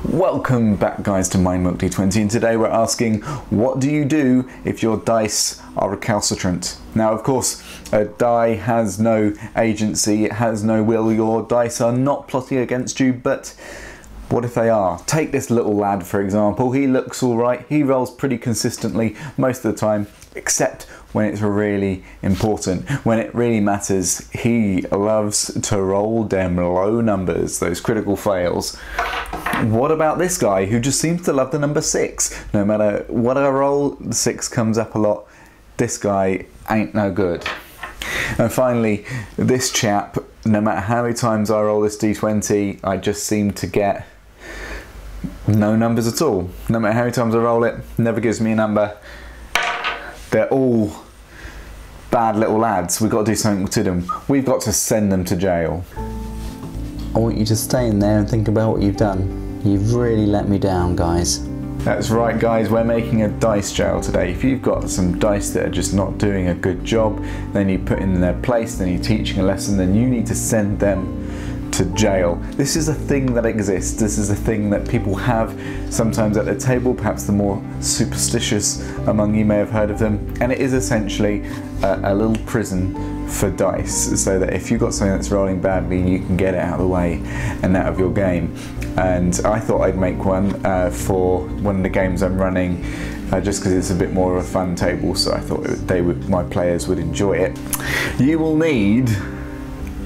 Welcome back guys to MindMilk D20, and today we're asking, what do you do if your dice are recalcitrant? Now of course, a die has no agency, it has no will, your dice are not plotting against you, but what if they are? Take this little lad for example, he looks alright, he rolls pretty consistently most of the time, except when it's really important. When it really matters, he loves to roll them low numbers, those critical fails. What about this guy who just seems to love the number 6? No matter what I roll, the 6 comes up a lot. This guy ain't no good. And finally, this chap, no matter how many times I roll this D20, I just seem to get no numbers at all. No matter how many times I roll it, never gives me a number. They're all bad little lads. We've got to do something to them. We've got to send them to jail. I want you to stay in there and think about what you've done. You've really let me down, guys. That's right guys, we're making a dice jail today. If you've got some dice that are just not doing a good job, then you put in their place, then you're teaching a lesson, then you need to send them to jail. This is a thing that exists. This is a thing that people have sometimes at their table. Perhaps the more superstitious among you may have heard of them, and it is essentially a little prison for dice, so that if you've got something that's rolling badly, you can get it out of the way and out of your game. And I thought I'd make one for one of the games I'm running, just because it's a bit more of a fun table, so I thought my players would enjoy it. You will need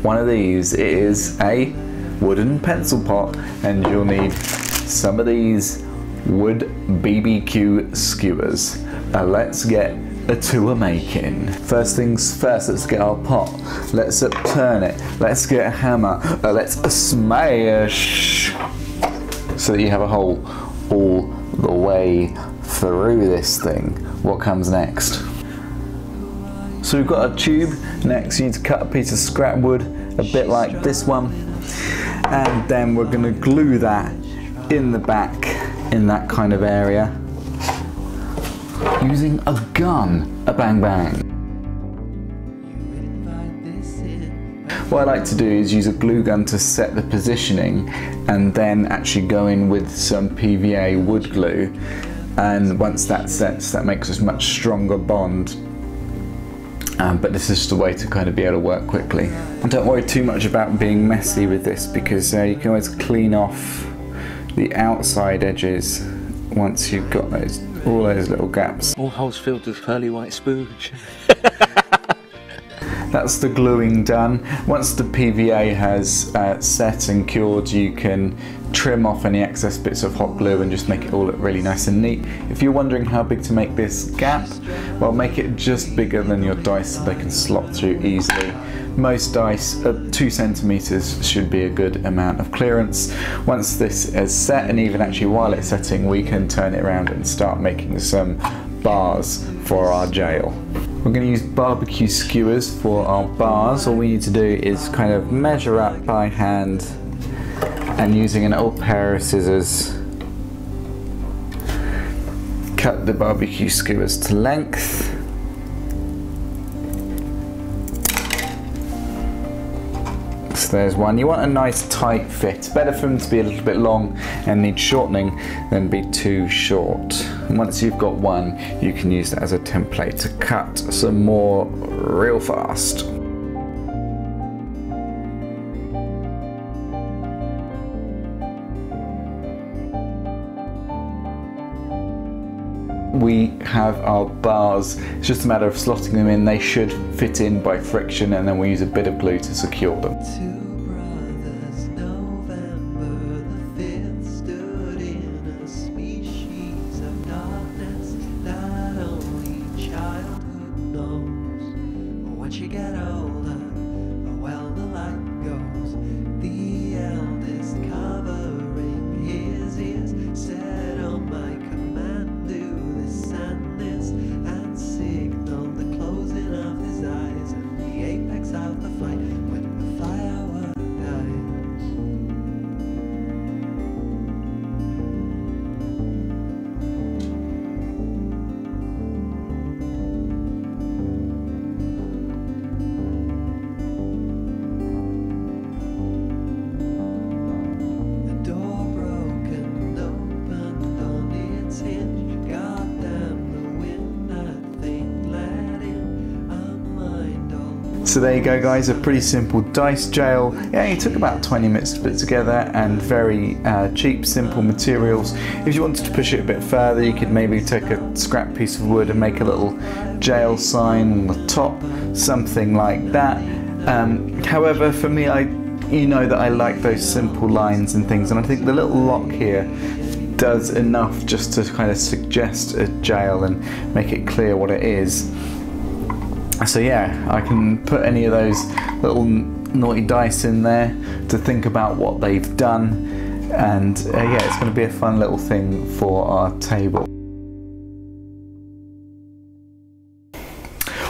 one of these. It is a wooden pencil pot, and you'll need some of these wood BBQ skewers. Let's get to a making. First things first, let's get our pot. Let's upturn it. Let's get a hammer. Let's smash so that you have a hole all the way through this thing. What comes next? So we've got a tube. Next you need to cut a piece of scrap wood, a bit like this one, and then we're going to glue that in the back, in that kind of area, using a gun, a bang bang. What I like to do is use a glue gun to set the positioning, and then actually go in with some PVA wood glue, and once that sets, that makes us a much stronger bond. But this is just a way to kind of be able to work quickly. And don't worry too much about being messy with this, because you can always clean off the outside edges once you've got all those little gaps. All holes filled with pearly white sponge. That's the gluing done. Once the PVA has set and cured, you can trim off any excess bits of hot glue and just make it all look really nice and neat. If you're wondering how big to make this gap, well, make it just bigger than your dice so they can slot through easily. Most dice, 2 centimeters should be a good amount of clearance. Once this is set, and even actually while it's setting, we can turn it around and start making some bars for our jail. We're going to use barbecue skewers for our bars. All we need to do is kind of measure up by hand, and using an old pair of scissors, cut the barbecue skewers to length. So there's one. You want a nice tight fit. Better for them to be a little bit long and need shortening than be too short. And once you've got one, you can use that as a template to cut some more real fast. We have our bars. It's just a matter of slotting them in. They should fit in by friction, and then we use a bit of glue to secure them. Out the fight when the fire So there you go guys, a pretty simple dice jail. Yeah, it took about 20 minutes to put together, and very cheap, simple materials. If you wanted to push it a bit further, you could maybe take a scrap piece of wood and make a little jail sign on the top, something like that. However, for me, you know that I like those simple lines and things, and I think the little lock here does enough just to kind of suggest a jail and make it clear what it is. So yeah, I can put any of those little naughty dice in there to think about what they've done, and yeah, it's going to be a fun little thing for our table.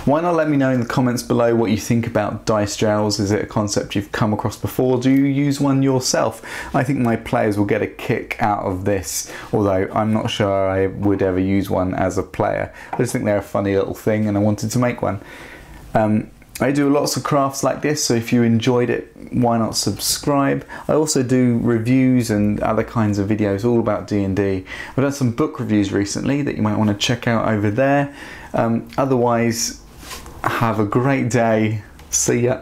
Why not let me know in the comments below what you think about dice jails? Is it a concept you've come across before? Do you use one yourself? I think my players will get a kick out of this, although I'm not sure I would ever use one as a player. I just think they're a funny little thing and I wanted to make one. I do lots of crafts like this, so if you enjoyed it, why not subscribe? I also do reviews and other kinds of videos all about D&D. I've done some book reviews recently that you might want to check out over there. Otherwise, have a great day. See ya.